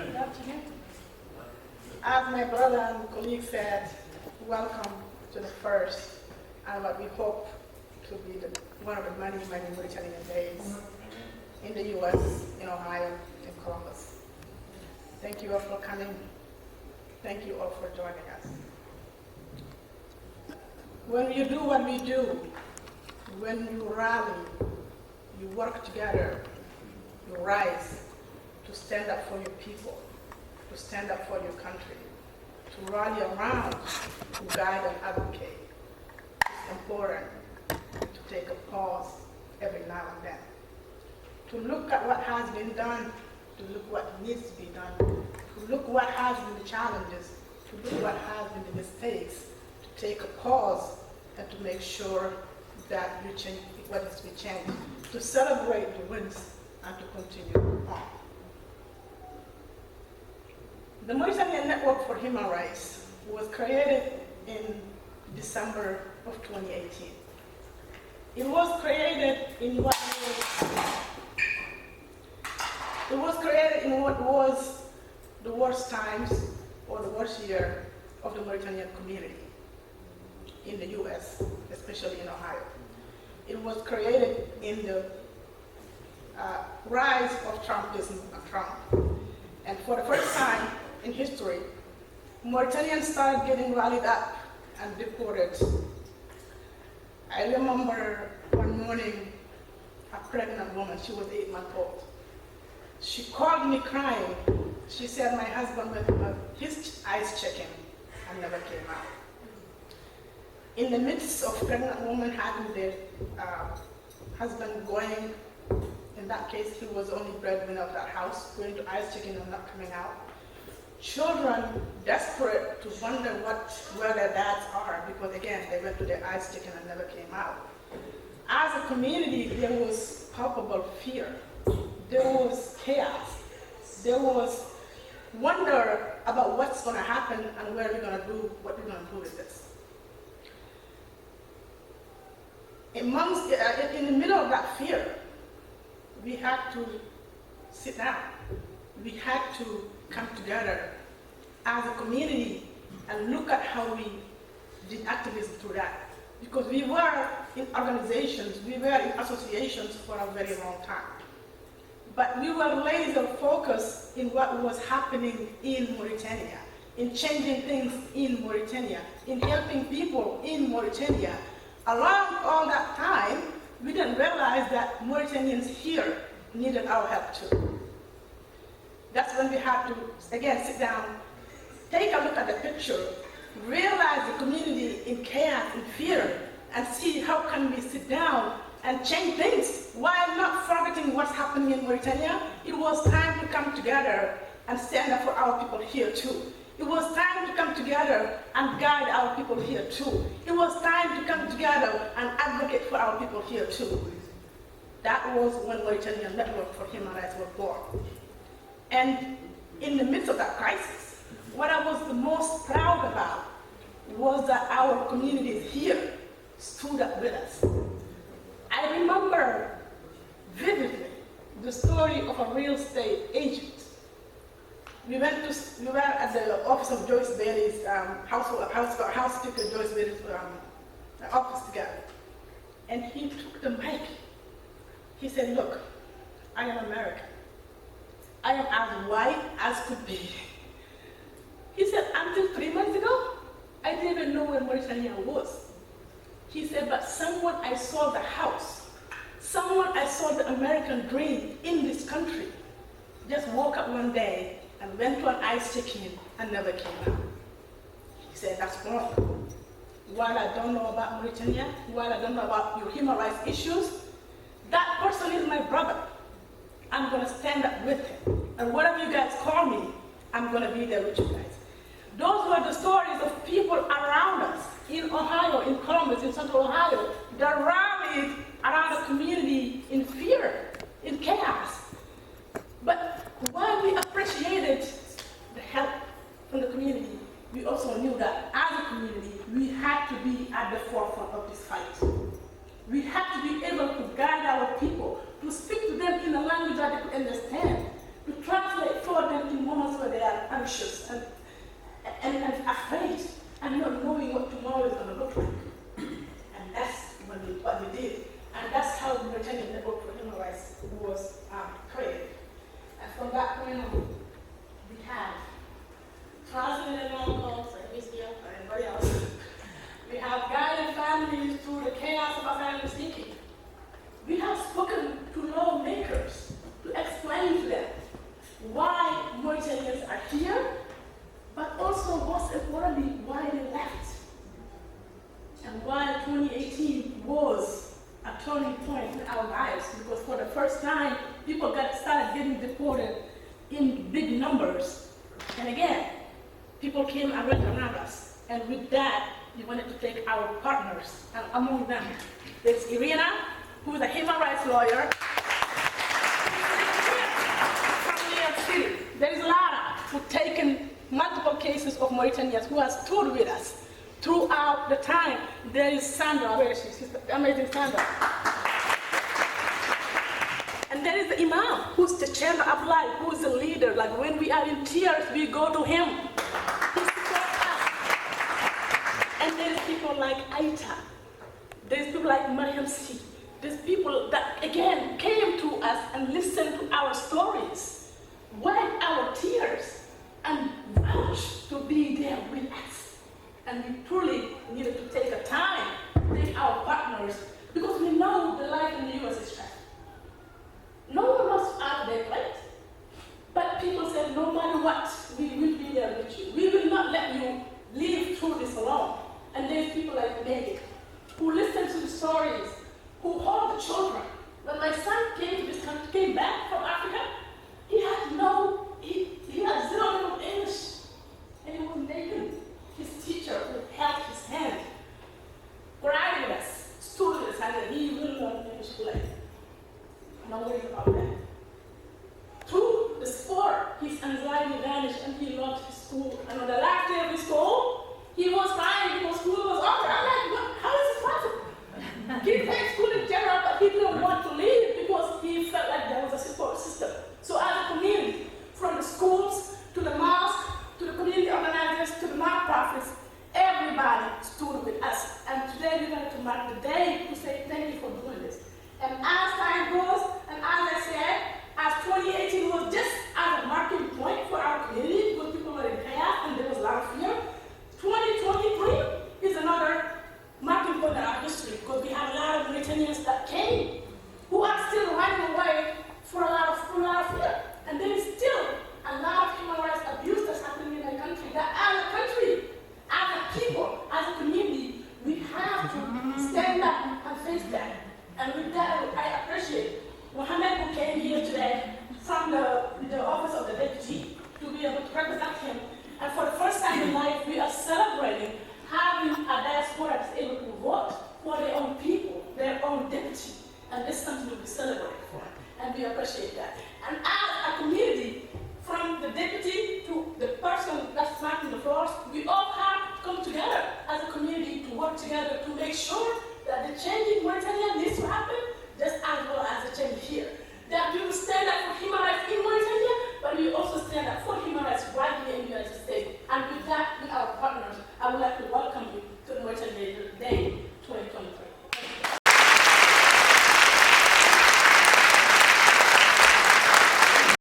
Good afternoon. As my brother and colleague said, welcome to the first and what we hope to be one of the many Mauritanian days in the U.S., in Ohio, in Columbus. Thank you all for coming. Thank you all for joining us. When you do what we do, when you rally, you work together, you rise to stand up for your people, to stand up for your country, to rally around, to guide and advocate. It's important to take a pause every now and then, to look at what has been done, to look what needs to be done, to look what has been the challenges, to look what has been the mistakes, to take a pause and to make sure that you change what needs to be changed, to celebrate the wins and to continue on. The Mauritanian Network for Human Rights was created in December of 2018. It was created in what was the worst times or the worst year of the Mauritanian community in the US, especially in Ohio. It was created in the rise of Trumpism and Trump. And for the first time in history, Mauritanians started getting rallied up and deported. I remember one morning, a pregnant woman, she was 8 months old. She called me crying. She said my husband went for his eyes checking and never came out. In the midst of pregnant woman having their husband going, in that case, he was the only breadwinner of that house, going to eyes checking and not coming out. Children desperate to wonder where their dads are, because again, they went to their eyes checking and never came out. As a community, there was palpable fear. There was chaos. There was wonder about what's going to happen and where we're going to do, what we're going to do with this. In the middle of that fear, we had to sit down. We had to come together as a community and look at how we did activism through that. Because we were in organizations, we were in associations for a very long time. But we were laser focused in what was happening in Mauritania, in changing things in Mauritania, in helping people in Mauritania. Along all that time, we didn't realize that Mauritanians here needed our help too. That's when we had to, again, sit down, take a look at the picture, realize the community in chaos and fear, and see how can we sit down and change things while not forgetting what's happening in Mauritania. It was time to come together and stand up for our people here too. It was time to come together and guide our people here too. It was time to come together and advocate for our people here too. That was when Mauritanian Network for Human Rights was born. And in the midst of that crisis, what I was the most proud about was that our communities here stood up with us. I remember vividly the story of a real estate agent. We were at the office of Joyce Bailey's housekeeper Joyce Bailey's office together. And he took the mic. He said, look, I am American. I am as white as could be. He said, until 3 months ago, I didn't even know where Mauritania was. He said, but someone I saw the house, someone I saw the American dream in this country, just woke up one day and went to an ice check-in and never came out. He said, that's wrong. While I don't know about Mauritania, while I don't know about your human rights issues, that person is my brother. I'm gonna stand up with him. And whatever you guys call me, I'm gonna be there with you guys. Those were the stories of people around us in Ohio, in Columbus, in Central Ohio, that rallied around a community in fear, in chaos. But while we appreciated the help from the community, we also knew that as a community, we had to be at the forefront of this fight. We had to be able to guide our people, to speak to them in a language that they could understand, to translate for them in moments And again, people came and went around us. And with that, we wanted to take our partners. And among them, there's Irina, who is a human rights lawyer. From New York City. There is Lara, who's taken multiple cases of Mauritanians, who has stood with us throughout the time. There is Sandra, where is she? She's the amazing Sandra. And there is the Imam, who's the chairman of life, who's the leader. Like when we are in tears, we go to him. He supports us. And there's people like Aita. There's people like Mariam C. There's people that, again, came to us and listened to our stories, wiped our tears, and vouched to be there with us. And we truly needed to take a time to take our partners, because we know the life in the US is tragic. No one wants to add their plate. But people said, no matter what, we will be there with you. We will not let you live through this alone. And there's people like Megan, who listen to the stories, who hold the children. When my son came to this country, came back from Africa, he had zero level of English. And he was naked. His teacher would held his hand, cried with us, stood with us, and he will not finish play. No worries about that. Through the sport, his anxiety vanished and he loved his school. And on the last day of his school, he was crying, he was